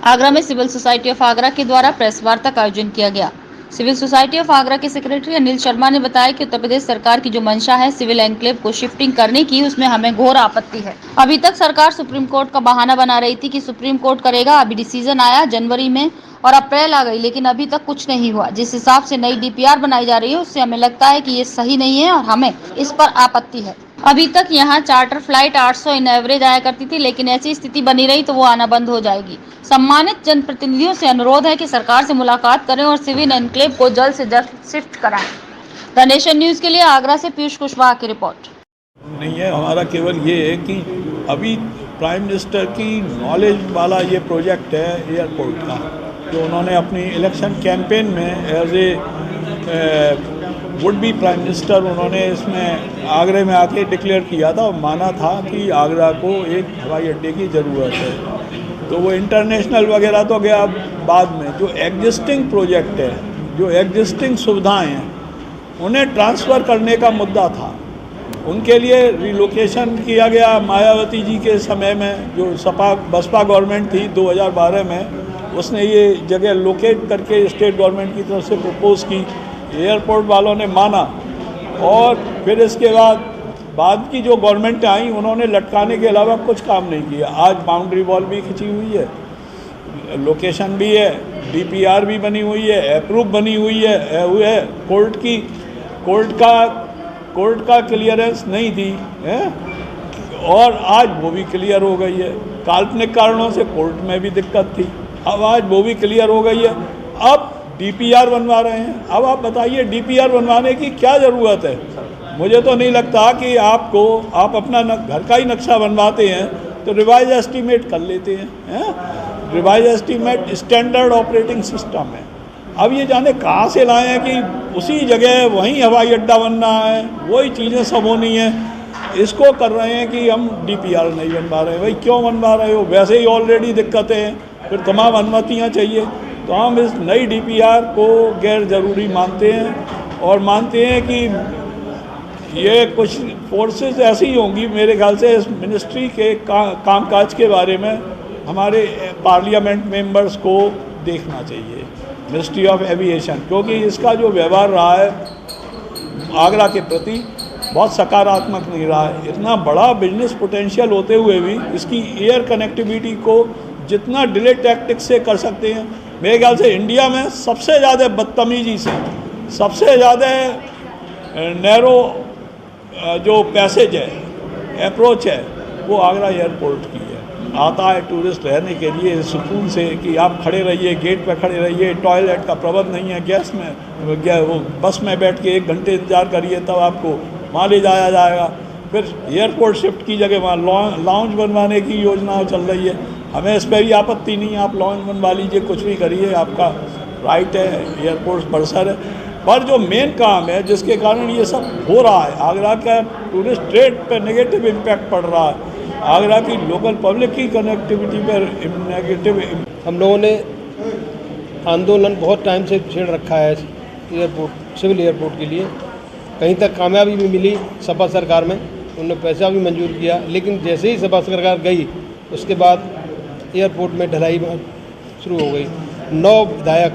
आगरा में civil society of Agra के द्वारा प्रेस वार्ता का आयोजन किया गया। सिविल सोसाइटी ऑफ आगरा के सेक्रेटरी अनिल शर्मा ने बताया कि उत्तर प्रदेश सरकार की जो मंशा है सिविल एन्क्लेव को शिफ्टिंग करने की, उसमें हमें घोर आपत्ति है। अभी तक सरकार सुप्रीम कोर्ट का बहाना बना रही थी कि सुप्रीम कोर्ट करेगा। अभी डिसीजन आया जनवरी में और अप्रैल आ गई, लेकिन अभी तक कुछ नहीं हुआ। जिस हिसाब से नई डीपीआर बनाई जा रही है उससे हमें लगता है कि ये सही नहीं है और हमें इस पर आपत्ति है। अभी तक यहाँ चार्टर फ्लाइट 800 इन एवरेज आया करती थी, लेकिन ऐसी स्थिति बनी रही तो वो आना बंद हो जाएगी। सम्मानित जनप्रतिनिधियों से अनुरोध है कि सरकार से मुलाकात करें और सिविल एन्क्लेव को जल्द से जल्द शिफ्ट कराएं। द नेशन न्यूज के लिए आगरा से पीयूष कुशवाहा की रिपोर्ट। नहीं है, हमारा केवल ये है कि अभी प्राइम मिनिस्टर की नॉलेज वाला ये प्रोजेक्ट है एयरपोर्ट का, जो उन्होंने अपनी इलेक्शन कैंपेन में as a would be prime minister उन्होंने इसमें आगरे में आके डिक्लेयर किया था और माना था कि आगरा को एक हवाई अड्डे की ज़रूरत है। तो वो इंटरनेशनल वगैरह तो गया बाद में। जो एग्जिस्टिंग प्रोजेक्ट है, जो एग्जिस्टिंग सुविधाएं हैं, उन्हें ट्रांसफ़र करने का मुद्दा था। उनके लिए रिलोकेशन किया गया। मायावती जी के समय में जो बसपा गवर्नमेंट थी 2012 में, उसने ये जगह लोकेट करके स्टेट गवर्नमेंट की तरफ से प्रपोज़ की। एयरपोर्ट वालों ने माना और फिर इसके बाद की जो गवर्नमेंट आई उन्होंने लटकाने के अलावा कुछ काम नहीं किया। आज बाउंड्री वॉल भी खिंची हुई है, लोकेशन भी है, डीपीआर भी बनी हुई है, अप्रूव बनी हुई है। कोर्ट का क्लियरेंस नहीं थी है और आज वो भी क्लियर हो गई है। काल्पनिक कारणों से कोर्ट में भी दिक्कत थी, अब आज वो भी क्लियर हो गई है। अब डीपीआर बनवा रहे हैं। अब आप बताइए डीपीआर बनवाने की क्या ज़रूरत है? मुझे तो नहीं लगता कि आप अपना घर का ही नक्शा बनवाते हैं तो रिवाइज एस्टीमेट कर लेते हैं। Revise estimate standard operating system है। अब ये जाने कहाँ से लाए हैं कि उसी जगह वहीं हवाई अड्डा बनना है, वही चीज़ें सब होनी है। इसको कर रहे हैं कि हम डीपीआर नहीं बनवा रहे हैं। भाई क्यों बनवा रहे हो? वैसे ही ऑलरेडी दिक्कतें हैं, फिर तमाम अनुमतियाँ चाहिए। तो हम इस नई डीपीआर को गैर ज़रूरी मानते हैं और मानते हैं कि ये कुछ फोर्सेस ऐसी होंगी। मेरे ख्याल से इस मिनिस्ट्री के कामकाज के बारे में हमारे पार्लियामेंट मेंबर्स को देखना चाहिए, मिनिस्ट्री ऑफ एविएशन, क्योंकि इसका जो व्यवहार रहा है आगरा के प्रति बहुत सकारात्मक नहीं रहा है। इतना बड़ा बिजनेस पोटेंशियल होते हुए भी इसकी एयर कनेक्टिविटी को जितना डिले टैक्टिक्स से कर सकते हैं, मेरे ख्याल से इंडिया में सबसे ज़्यादा बदतमीजी से, सबसे ज़्यादा नैरो जो पैसेज है, अप्रोच है, वो आगरा एयरपोर्ट की है। आता है टूरिस्ट रहने के लिए सुकून से कि आप खड़े रहिए, गेट पे खड़े रहिए, टॉयलेट का प्रबंध नहीं है, गैस में वो बस में बैठ के 1 घंटे इंतजार करिए तब आपको वहाँ ले जाया जाएगा। फिर एयरपोर्ट शिफ्ट की जगह वहाँ लाउंज बनवाने की योजना चल रही है। हमें इस पर भी आपत्ति नहीं है, आप लाउंज बनवा लीजिए, कुछ भी करिए, आपका राइट है, एयरपोर्ट बरसर है। पर जो मेन काम है जिसके कारण ये सब हो रहा है, आगरा का टूरिस्ट ट्रेड पर नेगेटिव इम्पैक्ट पड़ रहा है, आगरा की लोकल पब्लिक की कनेक्टिविटी पर नेगेटिव। हम लोगों ने आंदोलन बहुत टाइम से छेड़ रखा है एयरपोर्ट, सिविल एयरपोर्ट के लिए। कहीं तक कामयाबी भी मिली सपा सरकार में, उन्होंने पैसा भी मंजूर किया, लेकिन जैसे ही सपा सरकार गई उसके बाद एयरपोर्ट में ढलाई शुरू हो गई। 9 विधायक,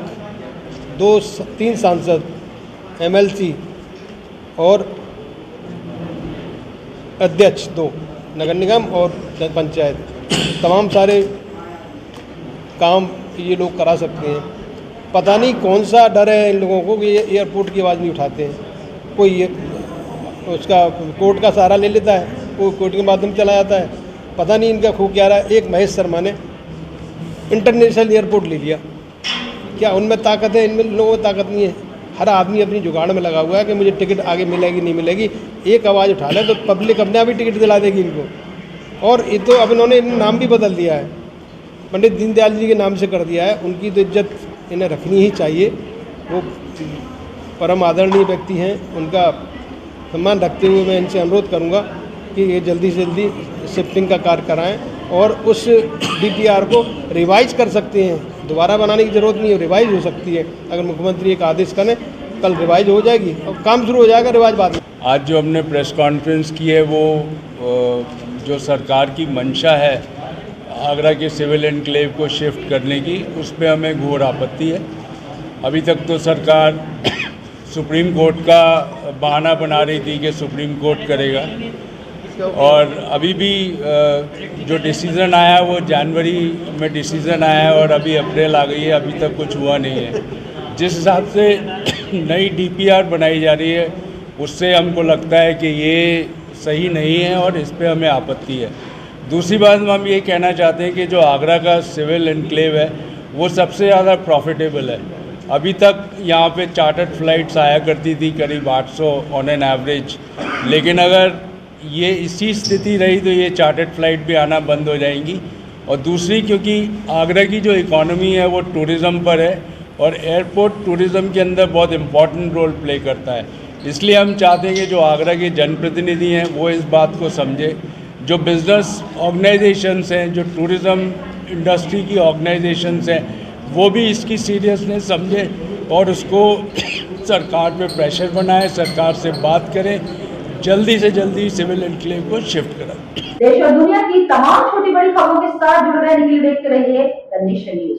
3 सांसद, एमएलसी और अध्यक्ष 2 नगर निगम और पंचायत, तमाम सारे काम ये लोग करा सकते हैं। पता नहीं कौन सा डर है इन लोगों को कि ये एयरपोर्ट की आवाज़ नहीं उठाते हैं। कोई ये उसका कोर्ट का सहारा ले लेता है, कोई कोर्ट के माध्यम चला जाता है, पता नहीं इनका खूब क्या रहा है। एक महेश शर्मा ने इंटरनेशनल एयरपोर्ट ले लिया, क्या उनमें ताकत है? इनमें लोगों में ताकत नहीं है। हर आदमी अपनी जुगाड़ में लगा हुआ है कि मुझे टिकट आगे मिलेगी नहीं मिलेगी। एक आवाज़ उठा ले तो पब्लिक अपने आप ही टिकट दिला देगी इनको। और ये तो अब इन्होंने नाम भी बदल दिया है, पंडित दीनदयाल जी के नाम से कर दिया है। उनकी तो इज्जत इन्हें रखनी ही चाहिए। वो परम आदरणीय व्यक्ति हैं, उनका सम्मान रखते हुए मैं इनसे अनुरोध करूँगा कि ये जल्दी से जल्दी शिफ्टिंग का कार्य कराएँ और उस डीपीआर को रिवाइज कर सकते हैं। दोबारा बनाने की ज़रूरत नहीं है, रिवाइज हो सकती है। अगर मुख्यमंत्री एक आदेश करें कल रिवाइज हो जाएगी और काम शुरू हो जाएगा, रिवाइज बाद में। आज जो हमने प्रेस कॉन्फ्रेंस की है वो जो सरकार की मंशा है आगरा के सिविल एनक्लेव को शिफ्ट करने की, उस पर हमें घोर आपत्ति है। अभी तक तो सरकार सुप्रीम कोर्ट का बहाना बना रही थी कि सुप्रीम कोर्ट करेगा, और अभी भी जो डिसीज़न आया वो जनवरी में डिसीज़न आया है और अभी अप्रैल आ गई है, अभी तक कुछ हुआ नहीं है। जिस हिसाब से नई डीपीआर बनाई जा रही है उससे हमको लगता है कि ये सही नहीं है और इस पे हमें आपत्ति है। दूसरी बात हम ये कहना चाहते हैं कि जो आगरा का सिविल एनक्लेव है वो सबसे ज़्यादा प्रॉफिटेबल है। अभी तक यहाँ पे चार्टर्ड फ़्लाइट्स आया करती थी करीब 800 ऑन एन एवरेज, लेकिन अगर ये इसी स्थिति रही तो ये चार्टर्ड फ़्लाइट भी आना बंद हो जाएंगी। और दूसरी, क्योंकि आगरा की जो इकॉनमी है वो टूरिज़्म पर है और एयरपोर्ट टूरिज़्म के अंदर बहुत इम्पॉर्टेंट रोल प्ले करता है, इसलिए हम चाहते हैं कि जो आगरा के जनप्रतिनिधि हैं वो इस बात को समझे, जो बिज़नेस ऑर्गेनाइजेशंस हैं, जो टूरिज़्म इंडस्ट्री की ऑर्गेनाइजेशंस हैं, वो भी इसकी सीरियसनेस समझे और उसको सरकार पे प्रेशर बनाए, सरकार से बात करें, जल्दी से जल्दी सिविल एनक्लेव को शिफ्ट कराएं। देश और दुनिया की तमाम छोटी बड़ी खबरों के साथ जुड़े रहने के लिए देखते रहिए द नेशन न्यूज।